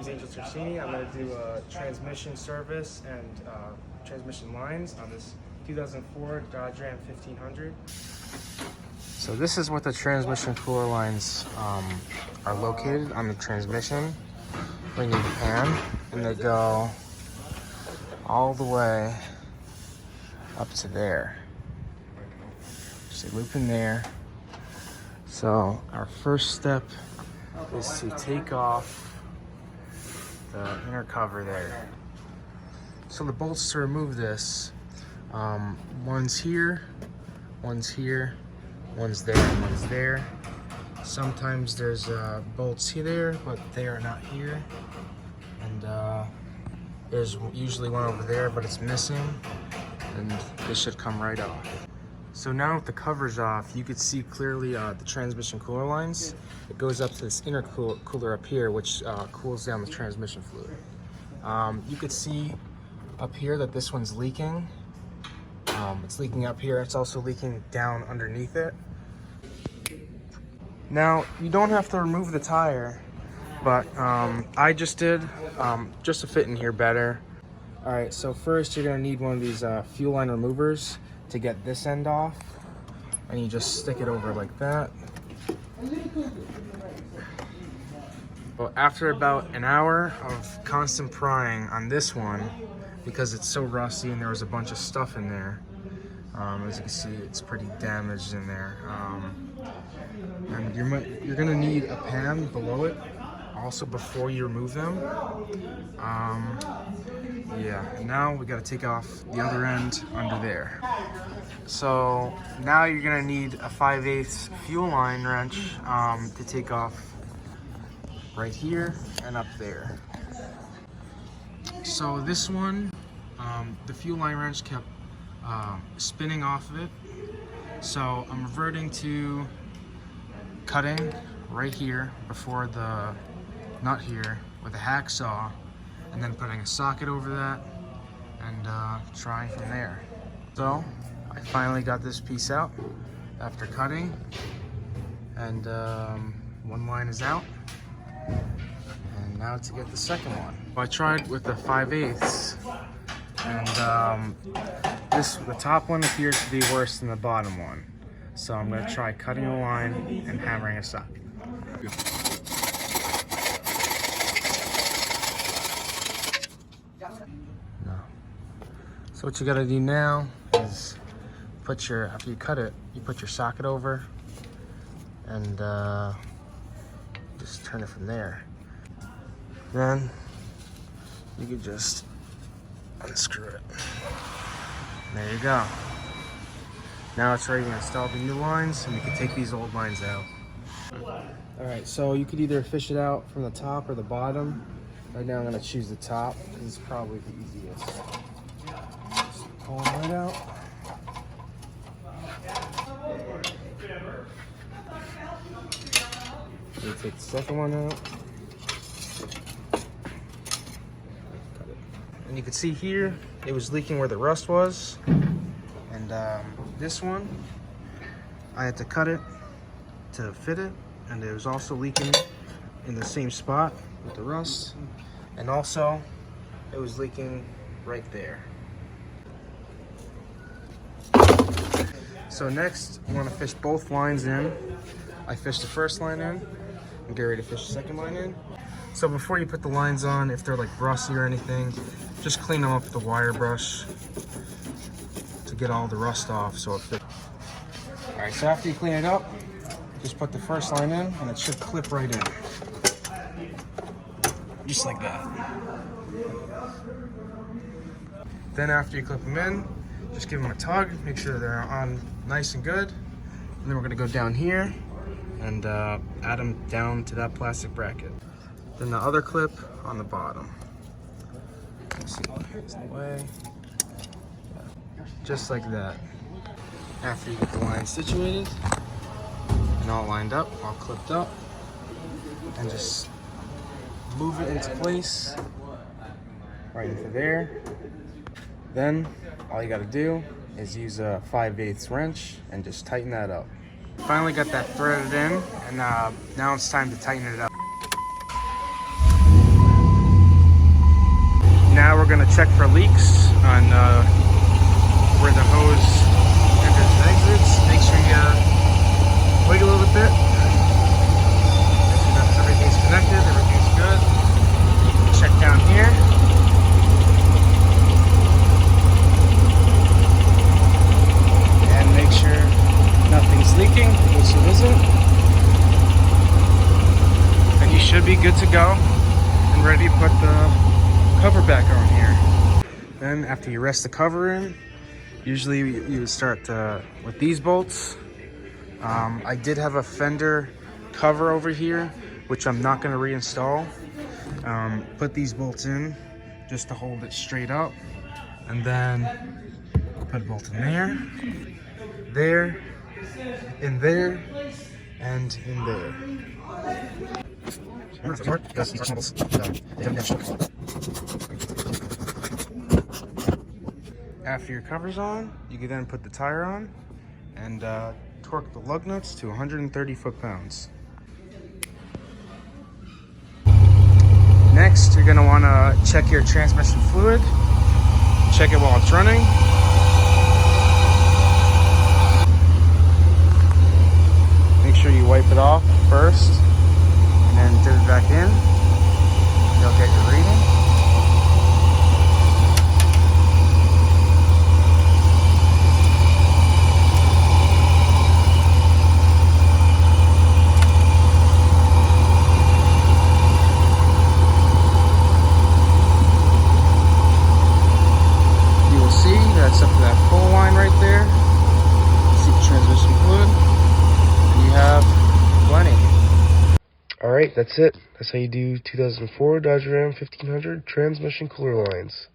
Angel Tersini. I'm going to do a transmission service and transmission lines on this 2004 Dodge Ram 1500. So this is what the transmission cooler lines are located on the transmission. We need a pan, and they go all the way up to there. Just a loop in there. So our first step is to take off the inner cover there. So the bolts to remove this, one's here, one's here, one's there, and one's there. Sometimes there's bolts here, but they are not here. And there's usually one over there, but it's missing. And this should come right off. So now with the covers off, you could see clearly the transmission cooler lines. It goes up to this inner cooler up here, which cools down the transmission fluid. You could see up here that this one's leaking. It's leaking up here. It's also leaking down underneath it. Now, you don't have to remove the tire, but I just did, just to fit in here better. All right, so first you're gonna need one of these fuel line removers to get this end off, and you just stick it over like that. Well, after about an hour of constant prying on this one, because it's so rusty and there was a bunch of stuff in there, as you can see, it's pretty damaged in there. And you're gonna need a pan below it, also before you remove them. Yeah, and now we gotta take off the other end under there. So now you're gonna need a 5/8 fuel line wrench to take off right here and up there. So this one, the fuel line wrench kept spinning off of it. So I'm reverting to cutting right here before the nut here with a hacksaw, and then putting a socket over that and trying from there. So I finally got this piece out after cutting, and one line is out, and now to get the second one. I tried with the 5/8, and the top one appears to be worse than the bottom one. So I'm going to try cutting a line and hammering a socket. No. So what you got to do now is after you cut it, you put your socket over and just turn it from there. Then you can just unscrew it. There you go. Now it's ready to install the new lines, and we can take these old lines out. All right, so you could either fish it out from the top or the bottom. Right now I'm gonna choose the top, because it's probably the easiest. Just pull them right out. You take the second one out. And you can see here, it was leaking where the rust was. And this one, I had to cut it to fit it, and it was also leaking in the same spot with the rust, and also it was leaking right there. So next, you want to fish both lines in. I fished the first line in, and get ready to fish the second line in. So before you put the lines on, if they're like rusty or anything, just clean them up with the wire brush to get all the rust off so it fits. All right, so after you clean it up, just put the first line in, and it should clip right in. Just like that. Then after you clip them in, just give them a tug, make sure they're on nice and good. And then we're gonna go down here and add them down to that plastic bracket. Then the other clip on the bottom. Let's see what gets in the way. Just like that. After you get the line situated and all lined up, all clipped up, and just move it into place right into there. Then all you got to do is use a 5/8 wrench and just tighten that up. Finally got that threaded in, and now it's time to tighten it up. we're gonna check for leaks on where the hose enters and exits. Make sure you wiggle it a bit. Make sure that everything's connected, everything's good. Check down here. And make sure nothing's leaking, which it isn't. And you should be good to go and ready to put the cover back on here. Then after you rest the cover in, usually you would start with these bolts. I did have a fender cover over here, which I'm not going to reinstall. Put these bolts in just to hold it straight up, and then put a bolt in there, there, in there, and in there. After your cover's on, you can then put the tire on and torque the lug nuts to 130 foot-pounds. Next, you're going to want to check your transmission fluid. Check it while it's running. Make sure you wipe it off first and then dip it back in. You'll get your reading. That's up to that full line right there. See the transmission fluid, and you have plenty. All right, that's it. That's how you do 2004 Dodge Ram 1500 transmission cooler lines.